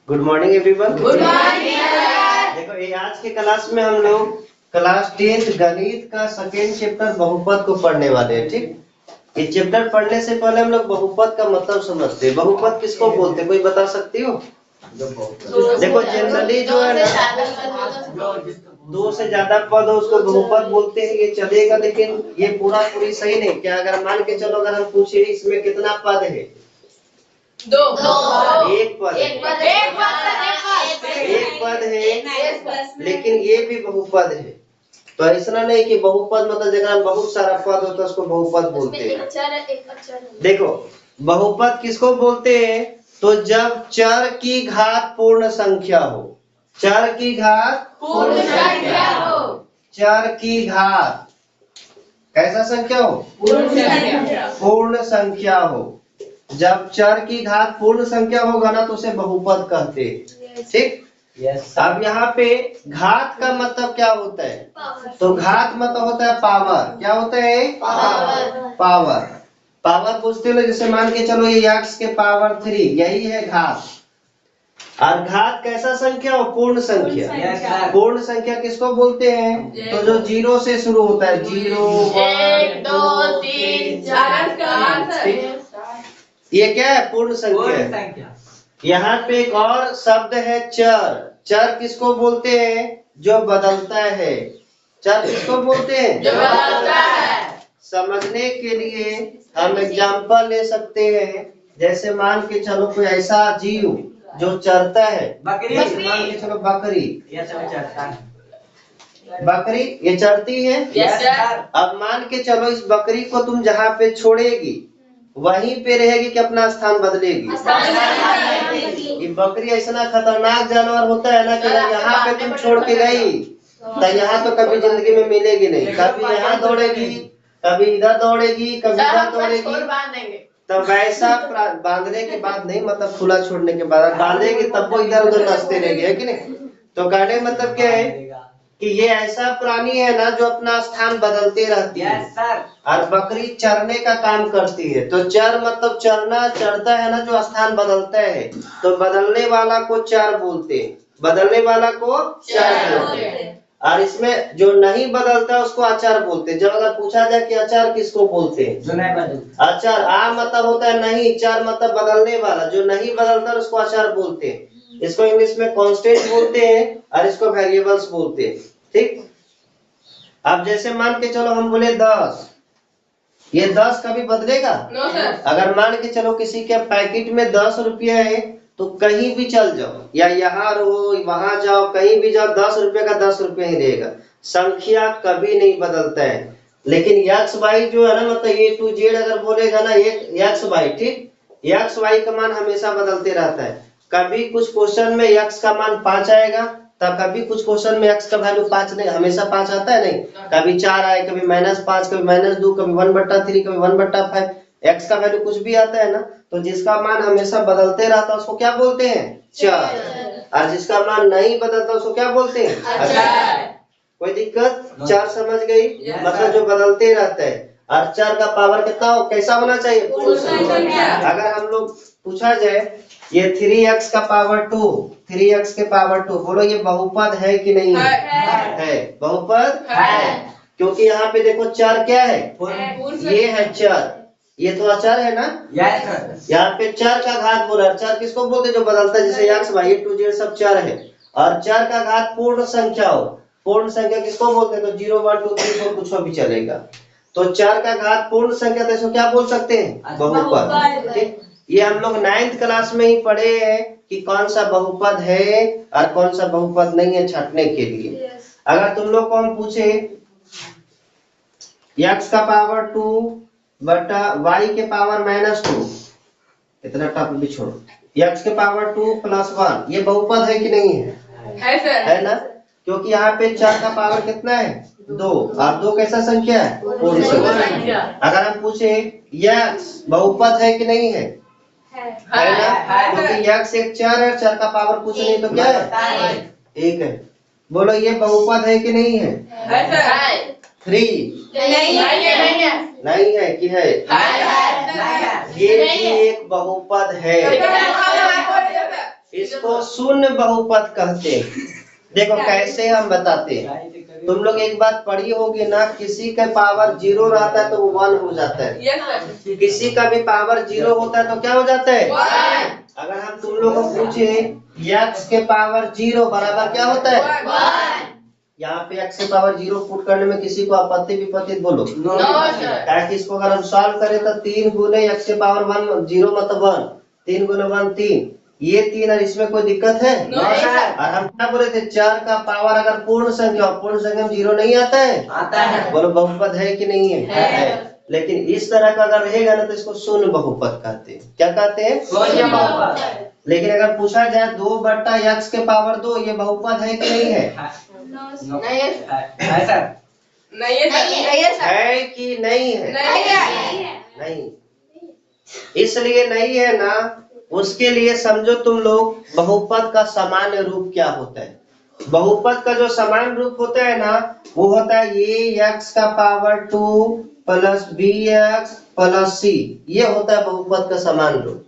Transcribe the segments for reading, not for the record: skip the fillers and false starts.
Good morning everyone. Good morning. देखो ये आज के क्लास में हम लोग क्लास 10th गणित का सेकेंड चैप्टर बहुपद को पढ़ने वाले हैं। ठीक, ये चैप्टर पढ़ने से पहले हम लोग बहुपद का मतलब समझते हैं। बहुपद किसको बोलते हैं, कोई बता सकती हो? देखो जनरली जो है ना, दो से ज्यादा पद हो उसको बहुपद बोलते हैं, ये चलेगा। लेकिन ये पूरी सही नहीं। क्या अगर मान के चलो, अगर हम पूछे इसमें कितना पद है? दो। एक पद है, लेकिन ये भी बहुपद है। तो ऐसा नहीं कि बहुपद मतलब जगह बहुत सारा पद होता है उसको बहुपद बोलते हैं। देखो बहुपद किसको बोलते हैं? तो जब चर की घात पूर्ण संख्या हो। चर की घात पूर्ण संख्या हो। चर की घात कैसा संख्या हो? पूर्ण संख्या हो। जब चर की घात पूर्ण संख्या होगा ना तो उसे बहुपद कहते हैं। ठीक, अब यहाँ पे घात का मतलब क्या होता है? तो घात मतलब होता है पावर। क्या होता है? पावर। पावर पूछते हो, जैसे मान के चलो ये x के पावर 3, यही है घात। और घात कैसा संख्या हो? पूर्ण संख्या। पूर्ण संख्या किसको बोलते हैं? तो जो 0 से शुरू होता है, 0 1 2 3 4। ये क्या है? पूर्ण संख्या। यहाँ पे एक और शब्द है चर। चर किसको बोलते हैं? जो बदलता है। चर किसको बोलते हैं? जो बदलता है। समझने के लिए हम एग्जांपल ले सकते हैं। जैसे मान के चलो कोई ऐसा जीव जो चरता है, जैसे मान के चलो बकरी। बकरी ये चरती है। अब मान के चलो इस बकरी को तुम जहाँ पे छोड़ेगी वहीं पे रहेगी कि अपना स्थान बदलेगी? ये बकरी ऐसा खतरनाक जानवर होता है ना कि यहाँ पे तुम छोड़ के गई तो यहाँ तो कभी जिंदगी में मिलेगी नहीं। कभी यहाँ दौड़ेगी, कभी इधर दौड़ेगी, कभी इधर दौड़ेगी। तो वैसा बांधने के बाद नहीं, मतलब खुला छोड़ने के बाद बांधेगी तब वो इधर उधर नाचते रहेगी, है कि नहीं? तो कहने मतलब क्या है कि ये ऐसा प्राणी है ना जो अपना स्थान बदलते रहती है। और बकरी चरने का काम करती है। तो चर मतलब चरना, चरता है ना जो स्थान बदलता है। तो बदलने वाला को चर बोलते हैं। बदलने वाला को चर बोलते हैं। और इसमें जो नहीं बदलता उसको अचार बोलते हैं। जब अगर पूछा जाए कि अचार किसको बोलते हैं, जो नहीं बदलता। अचार आ मतलब होता है नहीं, चार मतलब बदलने वाला। जो नहीं बदलता उसको अचार बोलते हैं। इसको इंग्लिश में कांस्टेंट बोलते हैं और इसको वेरिएबल्स बोलते हैं। ठीक, अब जैसे मान के चलो हम बोले 10, ये 10 कभी बदलेगा? अगर मान के चलो किसी के पैकेट में 10 रुपया है तो कहीं भी चल जाओ, या यहाँ रहो वहां जाओ, कहीं भी जाओ, 10 रुपये का 10 रुपये ही रहेगा। संख्या कभी नहीं बदलता है। लेकिन एक्स वाई जो है ना, मतलब ए टू जेड अगर बोलेगा ना, एक्स वाई, ठीक, एक्स वाई का मान हमेशा बदलते रहता है। कभी कुछ क्वेश्चन में एक्स का मान 5 आएगा, तब कभी कुछ क्वेश्चन में एक्स का वैल्यू 5 नहीं, हमेशा 5 आता है नहीं। कभी 4 आए, कभी -5, कभी -2, कभी 1/3, कभी 1/5। एक्स का वैल्यू कुछ भी आता है ना। तो जिसका मान हमेशा बदलते रहता है उसको क्या बोलते हैं? चर। और जिसका मान नहीं बदलता उसको क्या बोलते हैं? अचार। कोई दिक्कत? चर समझ गई? मतलब जो बदलते रहता है। और चर का पावर कितना हो, कैसा होना चाहिए? पूर्ण संख्या। अगर हम लोग पूछा जाए ये 3x का पावर 2, 3x के पावर 2, बोलो ये बहुपद है कि नहीं है? बहुपद है। क्योंकि यहाँ पे देखो चर क्या है? ये है चर, ये तो अचर है ना। यहाँ पे चर का घात बोला। चर किसको बोलते जो बदलता है? जैसे एक्स वाई टू जेड सब चर है। और चर का घात पूर्ण संख्या हो। पूर्ण संख्या किसको बोलते हैं? तो 0 1 2 3 4 कुछ भी चलेगा। तो चर का घात पूर्ण संख्या, तो इसको क्या बोल सकते हैं? बहुपद। ठीक, ये हम लोग 9th क्लास में ही पढ़े हैं कि कौन सा बहुपद है और कौन सा बहुपद नहीं है, छांटने के लिए। अगर तुम लोग को हम पूछे x का पावर 2 बटा y के पावर -2, इतना टफ भी छोड़ो, x के पावर 2 + 1, ये बहुपद है कि नहीं है? है सर। है ना। क्योंकि यहाँ पे 4 का पावर कितना है? 2, और 2 कैसा संख्या है? पूर्ण संख्या। अगर हम पूछे x बहुपद है कि नहीं है? है ना। क्योंकि x एक चर है, चर का पावर कुछ नहीं तो क्या है? एक है। बोलो ये बहुपद है कि नहीं है? 3 नहीं है कि है? ये भी एक बहुपद है। इसको शून्य बहुपद कहते हैं। देखो कैसे हम बताते हैं। तुम लोग एक बात पढ़ी होगी ना, किसी का पावर 0 रहता है तो वो 1 हो जाता है। Yes sir. किसी का भी पावर 0 होता है तो क्या हो जाता है? 1। अगर हम तुम लोगों को पूछे x के पावर 0 बराबर क्या होता है? 1। यहाँ पे x के पावर 0 पुट करने में किसी को आपत्ति विपत्ति बोलो? No sir. क्या कि इसको अगर हम सॉल्व करें तो 3 गुने x के पावर 1 0 मतलब 1, 3 गुने 1 3, ये 3 और इसमें कोई दिक्कत है? No sir. और हम क्या बोले थे, 4 का पावर अगर पूर्ण संख्या हो, पूर्ण संख्या में 0 नहीं आता है? आता है। बोलो बहुपद है कि नहीं है? है। लेकिन इस तरह का अगर रहेगा ना तो इसको शून्य बहुपद कहते हैं। क्या कहते हैं? शून्य बहुपद। लेकिन अगर पूछा जाए 2 बट्टा x के पावर 2 ये बहुपद है कि नहीं है? नहीं है सर। है सर। नहीं है सर। नहीं है सर। है कि नहीं है? नहीं है। नहीं, इसलिए नहीं है ना, उसके लिए समझो तुम लोग बहुपद का सामान्य रूप क्या होता है। बहुपद का जो सामान्य रूप होता है ना, वो होता है ये x का power 2 plus bx plus c, ये होता है बहुपद का सामान्य रूप।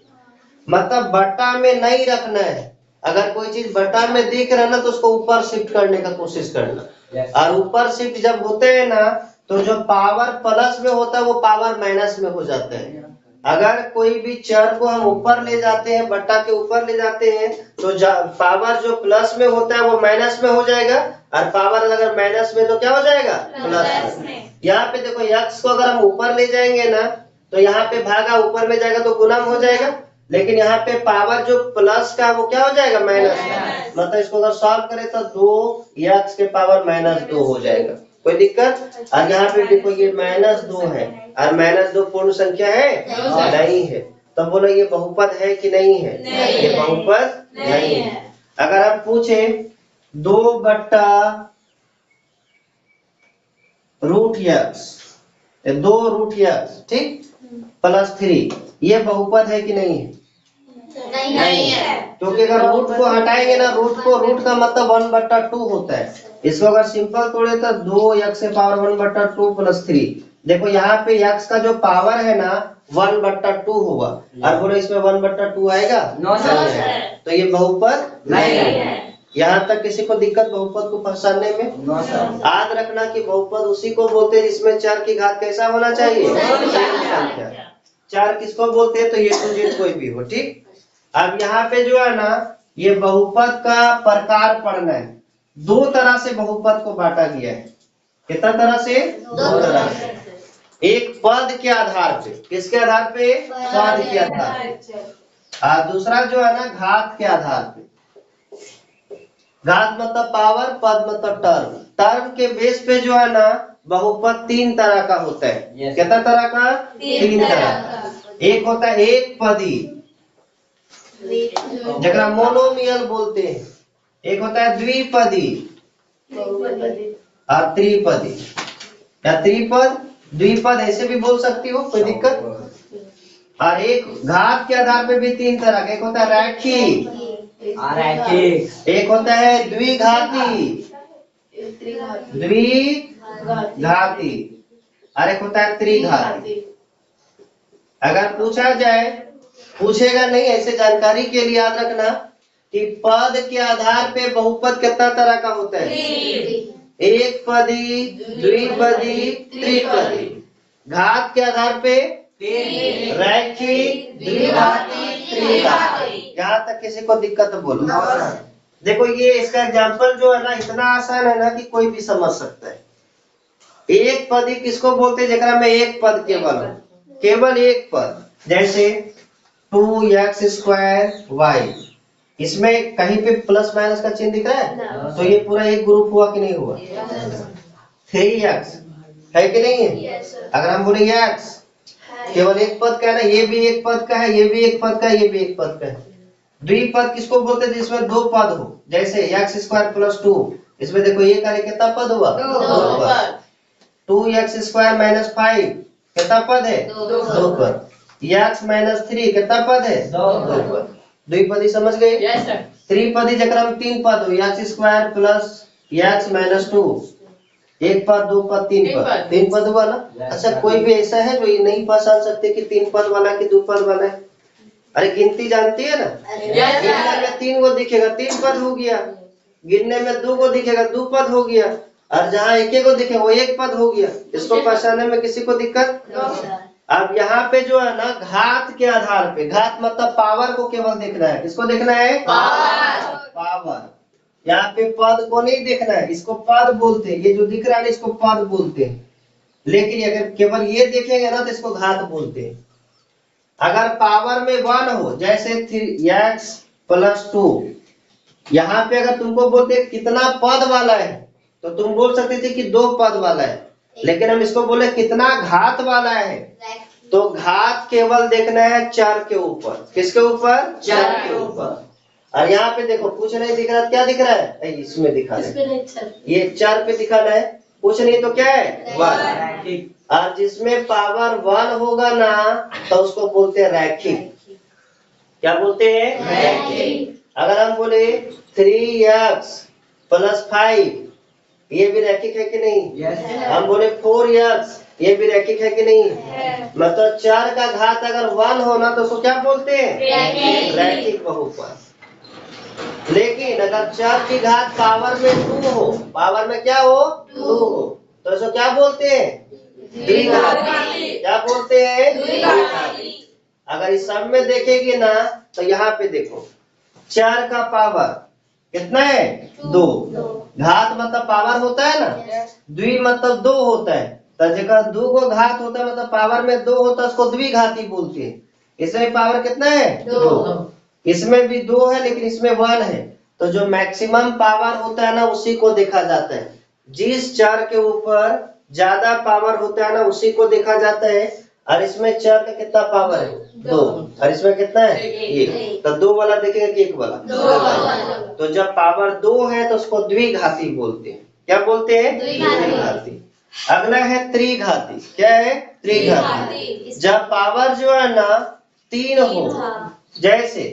मतलब बट्टा में नहीं रखना है। अगर कोई चीज बट्टा में दिख रहा है ना तो उसको ऊपर शिफ्ट करने का कोशिश करना। और ऊपर शिफ्ट जब होते हैं ना तो जो पावर प्लस में होता है वो पावर माइनस में हो जाता है। अगर कोई भी चर को हम ऊपर ले जाते हैं, बट्टा के ऊपर ले जाते हैं, तो पावर जो प्लस में होता है वो माइनस में हो जाएगा, और पावर अगर माइनस में तो क्या हो जाएगा? प्लस में। यहाँ पे देखो x को अगर हम ऊपर ले जाएंगे ना तो यहाँ पे भागा ऊपर में जाएगा तो गुना हो जाएगा, लेकिन यहाँ पे पावर जो प्लस का वो क्या हो जाएगा? माइनस का। मतलब इसको अगर सॉल्व करें तो 2x के पावर -2 हो जाएगा। कोई दिक्कत? और यहाँ पे देखो ये -2 है और -2 पूर्ण संख्या है? नहीं है। तो बोलो ये बहुपद है कि नहीं है? ये बहुपद नहीं है। अगर हम पूछे 2 बट्टा √x, 2 √x ठीक प्लस 3, ये बहुपद है कि नहीं है? नहीं है। क्योंकि अगर रूट को हटाएंगे ना, रूट का मतलब 1/2 होता है। इसको अगर सिंपल तोड़े तो 2x के पावर 1/2 प्लस 3। देखो यहाँ पे x का जो पावर है ना 1/2 होगा, और बोलो इसमें 1/2 आएगा? No sir. तो ये बहुपद नहीं है। यहाँ तक किसी को दिक्कत बहुपद को पहचानने में? No sir. याद रखना कि बहुपद उसी को बोलते हैं जिसमें 4 की घात कैसा होना चाहिए? संख्या। 4 किसको बोलते हैं? तो ये टू जेड कोई भी हो, ठीक। अब यहाँ पे जो है ना, ये बहुपद का प्रकार पढ़ना है। 2 तरह से बहुपद को बांटा गया है। कितना तरह से? 2 तरह से। एक पद के आधार पे, किसके आधार पे? पद के आधार पे। और दूसरा जो है ना घात के आधार पे। घात मतलब पावर, पद मतलब टर्म। टर्म के बेस पे जो है ना बहुपद 3 तरह का होता है। कितना तरह का? 3 तरह का। एक होता है एक पदी, जगह मोनोमियल बोलते हैं। एक होता है द्विपदी और त्रिपदी, या त्रिपद द्विपद ऐसे भी बोल सकती हो, कोई दिक्कत। और एक घात के आधार पे भी 3 तरह का, एक होता है रैखिक, एक होता है द्विघाती, द्विघाती, और एक होता है त्रिघाती। अगर पूछा जाए, पूछेगा नहीं, ऐसे जानकारी के लिए याद रखना कि पद के आधार पे बहुपद कितना तरह का होता है? एक पदी, द्विपदी, त्रिपदी। घात के आधार पे रैखिक, द्विघाती, त्रिघाती। यहाँ तक किसी को दिक्कत है बोलो? देखो ये इसका एग्जाम्पल जो है ना इतना आसान है ना कि कोई भी समझ सकता है। एक पदी किसको बोलते हैं? जगह में एक पद केवल एक पद। जैसे 2x² y, इसमें कहीं पे प्लस माइनस का चिन्ह दिख रहा है? तो ये पूरा एक ग्रुप हुआ कि नहीं हुआ? 3x है कि नहीं है? अगर हम बोले x केवल एक पद का है ना, ये भी एक पद का है, ये भी एक पद का है, ये भी एक पद का है। द्विपद किसको बोलते हैं? जिसमें 2 पद हो। जैसे x² + 2, इसमें देखो ये करे कितना पद हुआ? 2 पद। 2x² - 5 कितना पद है? 2 पद। x - 3 कितना पद है? 2 पद। द्विपदी समझ गए? Yes sir. त्रिपदी जगह में 3 पद हो, x² + x - 2, 1 पद, 2 पद, 3 पद, 3 पद हुआ ना। अच्छा कोई भी ऐसा है जो ये नहीं पहचान सकते कि 3 पद वाला कि 2 पद वाला है? अरे गिनती जानती है ना, गिनने में 3 गो दिखेगा 3 पद हो गया, गिनने में 2 गो दिखेगा 2 पद हो गया, और जहाँ 1 गो दिखे वो 1 पद हो गया। इसको पहचानने में किसी को दिक्कत? अब यहाँ पे जो है ना घात के आधार पे, घात मतलब पावर को केवल देखना है। किसको देखना है? पावर। यहाँ पे पद को नहीं देखना है, इसको पद बोलते हैं। ये जो दिख रहा है इसको पद बोलते हैं, लेकिन अगर केवल ये देखेंगे ना तो इसको घात बोलते हैं। अगर पावर में 1 हो, जैसे 3x + 2, यहाँ पे अगर तुमको बोलते कितना पद वाला है तो तुम बोल सकते थे कि 2 पद वाला है, लेकिन हम इसको बोले कितना घात वाला है, तो घात केवल देखना है चर के ऊपर। किसके ऊपर? चर के ऊपर। और यहाँ पे देखो कुछ नहीं दिख रहा, क्या दिख रहा है? इसमें दिखा है, ये चर पे दिखाना है, कुछ नहीं तो क्या है? 1। और जिसमें पावर 1 होगा ना तो उसको बोलते हैं रैखिक। क्या बोलते हैं? रैखिक। अगर हम बोले 3x + 5, ये भी रैखिक है कि नहीं? हम बोले 4x, ये भी रैखिक है कि नहीं? मतलब 4 का घात अगर 1 हो ना तो उसको क्या बोलते हैं? रैखिक बहुपद। लेकिन अगर 4 की घात पावर में 2 हो, पावर में क्या हो? 2 हो, तो इसको क्या बोलते हैं? द्विघाती। क्या बोलते हैं? द्विघाती। अगर इस सब में देखेगी ना तो यहाँ पे देखो 4 का पावर कितना है? 2। घात मतलब पावर होता है ना, द्वि मतलब 2 होता है, तो जगह 2 को घात होता है मतलब पावर में 2 होता है, उसको द्विघाती बोलते हैं। इसमें पावर कितना है? 2। इसमें भी 2 है लेकिन इसमें 1 है, तो जो मैक्सिमम पावर होता है ना उसी को देखा जाता है। जिस चर के ऊपर ज्यादा पावर होता है ना उसी को देखा जाता है। और इसमें चर का कितना पावर है? 2। और इसमें कितना है? 1। तो 2 वाला देखेंगे कि 1 वाला? 2 वाला। तो जब पावर 2 है तो उसको द्विघाती बोलते हैं। क्या बोलते हैं? द्विघाती। अगला है त्रिघाती। क्या है? त्रिघाती। जब पावर जो है ना 3 हो, जैसे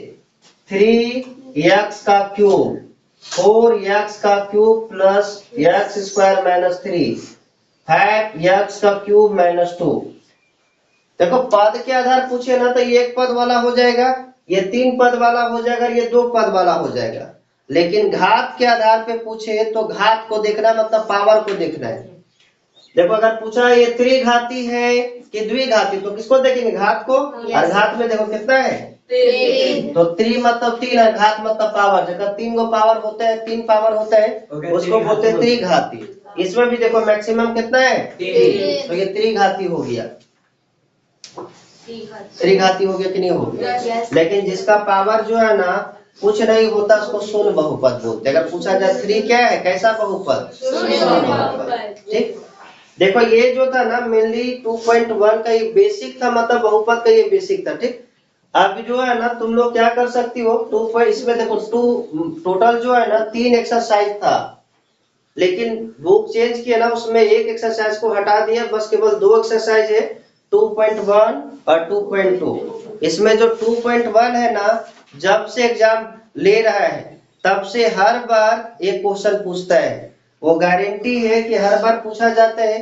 3x का क्यूब, 4x का क्यूब प्लस x² - 3, 5x का क्यूब - 2। देखो पद के आधार पूछे ना तो ये 1 पद वाला हो जाएगा, ये 3 पद वाला हो जाएगा, ये 2 पद वाला हो जाएगा। लेकिन घात के आधार पे पूछे तो घात को देखना मतलब पावर को देखना है। देखो अगर पूछा ये त्रिघाती है कि द्विघाती, तो किसको देखेंगे? घात को। और घात में देखो कितना है? 3। तो 3 मतलब 3 है, घात मतलब पावर। जगह 3 को पावर होता है, 3 पावर होता है, उसको बोलते हैं त्रिघाती। इसमें भी देखो मैक्सिमम कितना है? 3। तो ये त्रिघाती हो गया। त्रिघाती हो गया कि नहीं हो गया? लेकिन जिसका पावर जो है ना कुछ नहीं होता उसको शून्य बहुपद बोलते हैं। अगर पूछा जाए 3 क्या है, कैसा बहुपद? शून्य बहुपद। ठीक। देखो ये जो था ना मेनली 2.1 का ये बेसिक था, मतलब बहुपद का ये बेसिक था। ठीक। अब जो है ना तुम लोग क्या कर सकती हो, इसमें देखो 2 टोटल जो है ना 3 एक्सरसाइज था, लेकिन बुक चेंज किया ना, उसमें एक एक्सरसाइज को हटा दिया, बस केवल 2 एक्सरसाइज है, 2.1 और 2.2। इसमें जो 2.1 है ना, जब से एग्जाम ले रहा है तब से हर बार एक क्वेश्चन पूछता है। वो गारंटी है कि हर बार पूछा जाता है,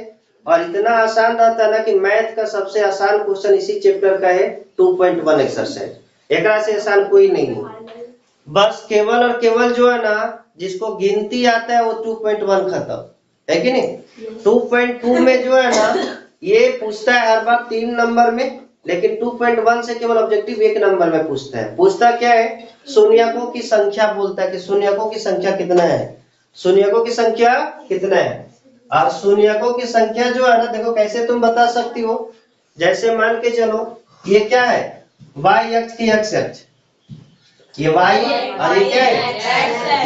और इतना आसान रहता है ना कि मैथ का सबसे आसान क्वेश्चन इसी चैप्टर का है 2.1 एक्सरसाइज। एक से आसान कोई नहीं है। बस केवल और केवल जो है ना जिसको गिनती आता है वो 2.1 खत्म है कि नहीं। 2.2 में जो है ना ये पूछता है हर बार 3 नंबर में, लेकिन 2.1 से केवल ऑब्जेक्टिव 1 नंबर में पूछता है। पूछता क्या है? शून्यकों की संख्या बोलता है कि शून्यकों की संख्या कितना है, शून्यकों की संख्या कितना है। और शून्यकों की संख्या जो है ना देखो कैसे तुम बता सकती हो, जैसे मान के चलो ये क्या है? y अक्ष की x अक्ष, ये y और ये क्या है?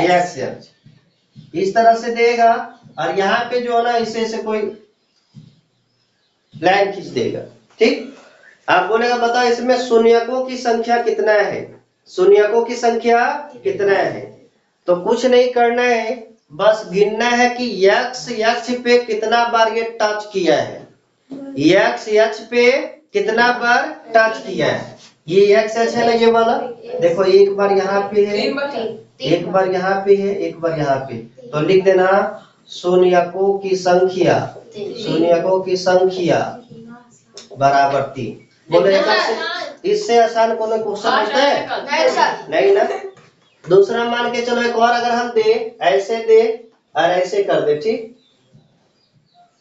ये x अक्ष। इस तरह से देगा, और यहाँ पे जो है ना इसे से कोई लाइन खींच देगा। ठीक। आप बोलेगा बताओ इसमें शून्यकों की संख्या कितना है, शून्यकों की संख्या कितना है। तो कुछ नहीं करना है, बस गिनना है कि x अक्ष पे कितना बार ये टच किया है, x अक्ष पे कितना बार टच किया है। ये x अक्ष है ना ये वाला, देखो एक बार यहाँ पे है, एक बार यहाँ पे है, एक बार यहाँ पे। तो लिख देना शून्यकों की संख्या, शून्यकों की संख्या बराबर 3। बोले इससे आसान कोनो क्वेश्चन होता है? नहीं सर। नहीं ना। दूसरा मान के चलो एक और अगर हम दे, ऐसे दे और ऐसे कर दे, ठीक,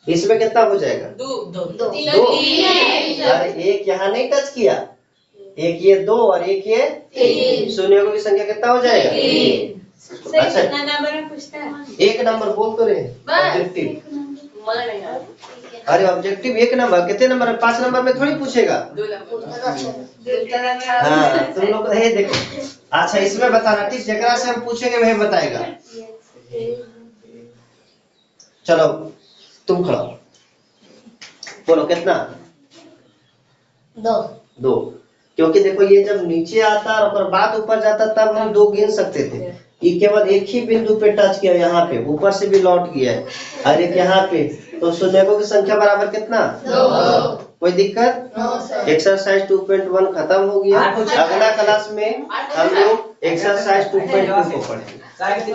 इसमें कितना हो जाएगा? दो। दो। और एक यहाँ नहीं टच किया, एक ये 2 और एक ये 3, शून्यों की संख्या कितना हो जाएगा? अच्छा, कितना नंबर में पूछता है? एक नंबर बोल तो रहे ऑब्जेक्टिव। अरे ऑब्जेक्टिव एक नंबर, कितने नंबर में? 5 नंबर में थोड़ी पूछेगा। हाँ, तुम लोग ये देखो। अच्छा, इसमें बताना, ठीक, जगह से हम पूछेंगे वही बताएगा। चलो तुम खड़ा हो। बोलो कितना? 2। क्योंकि देखो ये जब नीचे आता और उसके बाद ऊपर जाता तब हम 2 गिन सकते थे। ये केवल एक ही बिंदु पे टच किया, यहाँ पे ऊपर से भी लौट गया है और एक यहाँ पे, तो शून्यों की संख्या बराबर कितना? 2। कोई दिक्कत? एक्सरसाइज 2.1 खत्म हो गया। अगला क्लास में हम लोग एक्सरसाइज 2.2 को पढ़ेंगे।